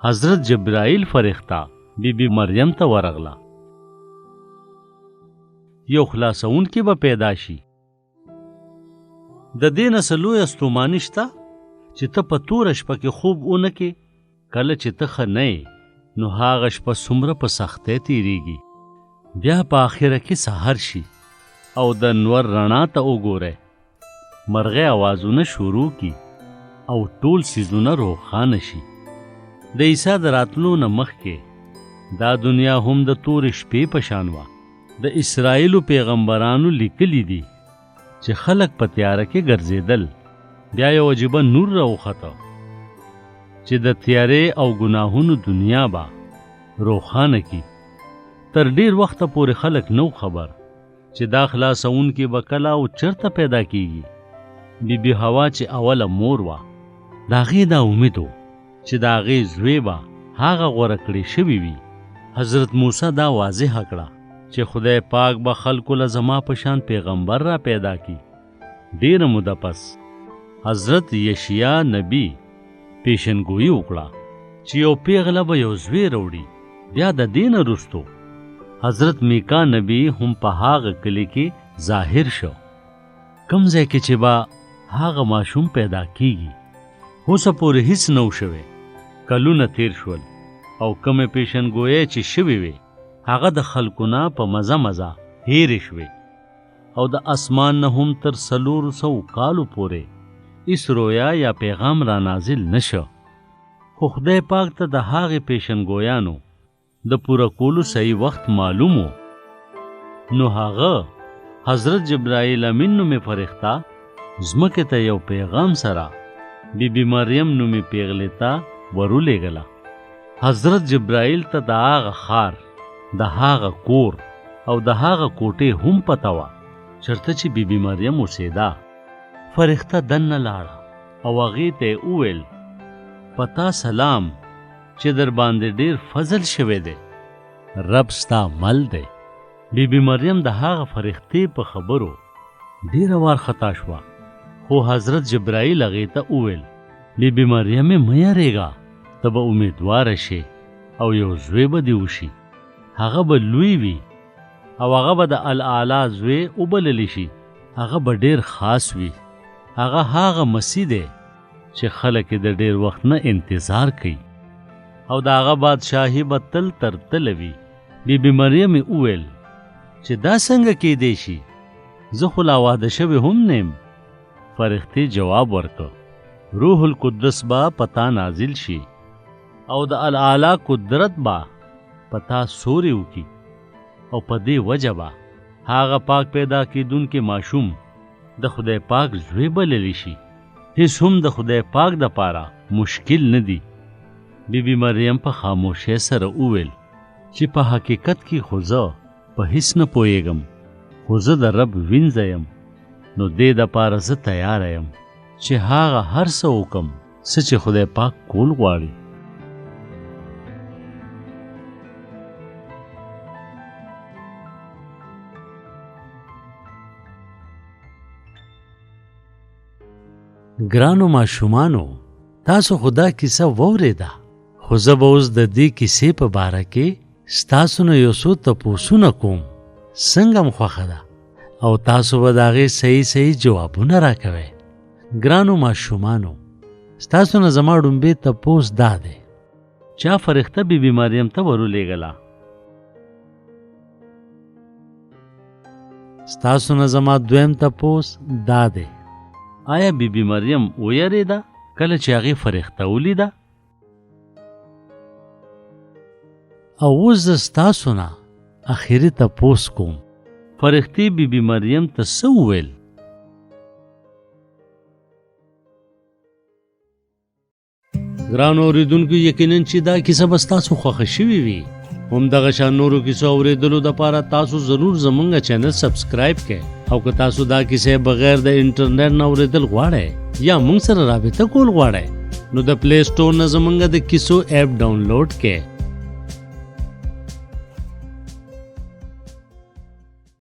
حضرت جبرائیل فرښتہ بی مریم ته ورغله. یو خلاصونکی به پیدا شي. د دې نه څه لویه ستوماني شته چې ته په توره شپه کې خوب ونه کې. کله چې ته ښه نه یې نو هغه شپه څومره په سختۍ تېرېږي. بیا په آخره کې سهار شي او د نور رڼا ته وګورئ. مرغۍ اوازونه شروع کی او ټول څیزونه روښانه شي. د عیسی د راتلو نه مخکې دا دنیا هم د تورې شپې په شان وه. د اسرائیلو پیغمبرانو لیکلي دي چې خلک په تیاره کې ګرځېدل. بیا یو عجیبه نور راوخته چې د تیارې او ګناهونو دنیا به روښانه کی. تر ډیر وخته پورې خلک نو خبر چې دا خلاصونکي به کله او چرته پیدا کیږي. بی حوا چې اوله مور وه د هغې دا امید و چې د هغې زوی به هغه غوره کړی شوي وي. حضرت موسی دا واضحه کړه چې خدای پاک به خلکو له زما په شان پیغمبر را پیدا کی. ډیره موده پس حضرت یشیا نبی پیشنګویي وکړه چې یو پیغله به یو زوی راوړي. بیا د دې نه وروستو حضرت میکا نبی هم په هغه کلي کې ظاهر شو کوم ځای کې چې به هغه ماشوم پیدا کیږي. اوسه پورې هیڅ نه و شوی. کلونه تیر شول او کومې پیشنګویۍ چې شوې وې هغه د خلکو نه په مزه هیرې شوې او د اسمان نه هم تر 400 کالو پورې هیڅ رویا یا پیغام را نازل نشو. خو خدای پاک ته د هغې پیشنګویانو د پوره کولو صحیح وخت معلوم و. نو هغه حضرت جبرائیل امین نومې فرښتہ ځمکې ته یو پیغام سره بی مریم نومې پیغلې ته ورولېږله. حضرت جبرائیل ته د هغه ښار د هغه کور او د هغه کوټې هم پته وه چېرته چې بی مریم اوسېده. فرښتہ دننه لاړه او هغې ته یې وویل پتا سلام چې در باندې ډیر فضل شوی دی. رب ستا مل دی. بی مریم د هغه فرښتې په خبرو ډیره وارخطا شوه. خو حضرت جبرائیل هغې ته وویل بی مریمې مه یېرېږه، ته به امیدواره شې او یو زوی به دې وشي. هغه به لوی وي او هغه به د الاعلی زوی وبللی شي. هغه به ډیر خاص وي. هغه مسیح دی چې خلک د ډیر وخت نه انتظار کوي او د هغه بادشاهي به تل تر تله وي. بی مریم وویل چې دا څنګه کیدی شي؟ زه خو لا واده شوی هم نیم. فرښتې جواب ورکړ روح القدس به پتا نازل شي او د الاعلی قدرت به پتا سوري وکي او په دې وجه به هغه پاک پیدا کیدونکي ماشوم د خدای پاک زوی بللی شي. هیڅ هم د خدای پاک د پاره مشکل نه دی. بی مریم په خاموشۍ سره وویل چې په حقیقت کې خو زه په هیڅ نه پوهېږم، خو زه د رب وینځه یم. نو دې دپاره زه تیاره یم چې هغه هر څه وکم څه چې خدای پاک کول غواړي. ګرانو ماشومانو، تاسو خدا کیسه واورېده، خو زه به اوس د دې کیسې په باره کې ستاسو نه یو څو تپوسونه کوم. څنګه م خوښه ده او تاسو به د هغې صحیح جوابونه راکوئ. ګرانو ماشومانو، ستاسو نه زما ډومبې تپوس دا دی چا فرښتہ بی مریم ته ورولېږله. ستاسو نه زما دویم تپوس دا دی آیا بی مریم ویریده کله چې هغې فرښتہ ولیده؟ او اوس زه ستاسو نه اخري تپوس کوم فرښتې بی مریم ته څه وویل؟ ګرانو اورېدونکو، یقینا چې دا کیسه به ستاسو خوښه شوې وي. همدغه شان نورو کیسو اورېدلو دپاره تاسو ضرور زموږ چینل سبسکرایب کړئ او که تاسو دا کیسې بغیر د انټرنیټ نه اورېدل غواړئ یا موږ سره رابطه کول غواړئ نو د پلی سټور نه زموږ د کیسو ایپ ډاونلوډ کړئ